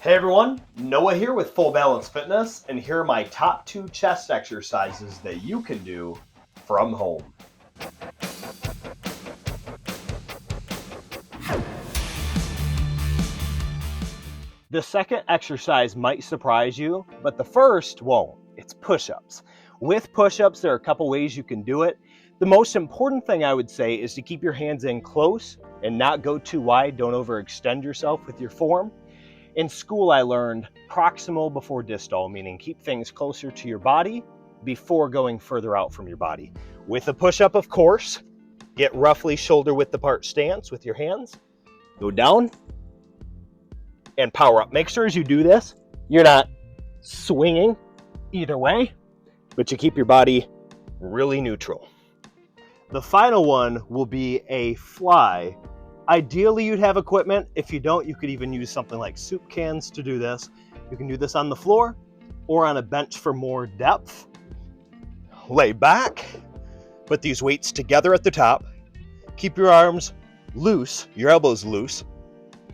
Hey everyone, Noah here with Full Balance Fitness, and here are my top 2 chest exercises that you can do from home. The second exercise might surprise you, but the first won't. It's push-ups. With push-ups, there are a couple ways you can do it. The most important thing I would say is to keep your hands in close and not go too wide. Don't overextend yourself with your form. In school, I learned proximal before distal, meaning keep things closer to your body before going further out from your body. With a push-up, of course, get roughly shoulder width apart stance with your hands. Go down and power up. Make sure as you do this, you're not swinging either way, but you keep your body really neutral. The final one will be a fly. Ideally, you'd have equipment. If you don't, you could even use something like soup cans to do this. You can do this on the floor or on a bench for more depth. Lay back, put these weights together at the top. Keep your arms loose, your elbows loose.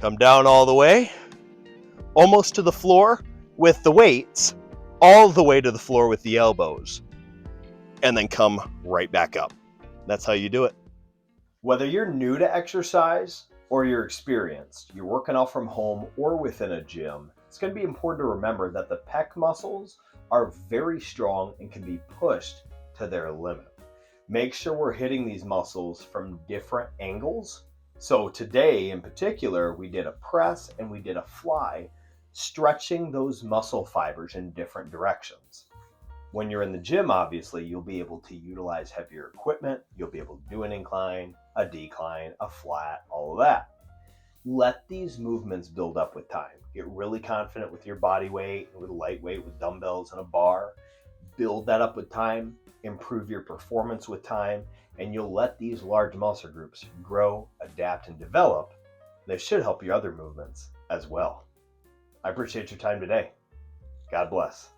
Come down all the way, almost to the floor with the weights, all the way to the floor with the elbows, and then come right back up. That's how you do it. Whether you're new to exercise or you're experienced, you're working out from home or within a gym, it's going to be important to remember that the pec muscles are very strong and can be pushed to their limit. Make sure we're hitting these muscles from different angles. So today in particular, we did a press and we did a fly, stretching those muscle fibers in different directions. When you're in the gym, obviously, you'll be able to utilize heavier equipment. You'll be able to do an incline, a decline, a flat, all of that. Let these movements build up with time. Get really confident with your body weight, with lightweight, with dumbbells and a bar. Build that up with time, improve your performance with time, and you'll let these large muscle groups grow, adapt, and develop. They should help your other movements as well. I appreciate your time today. God bless.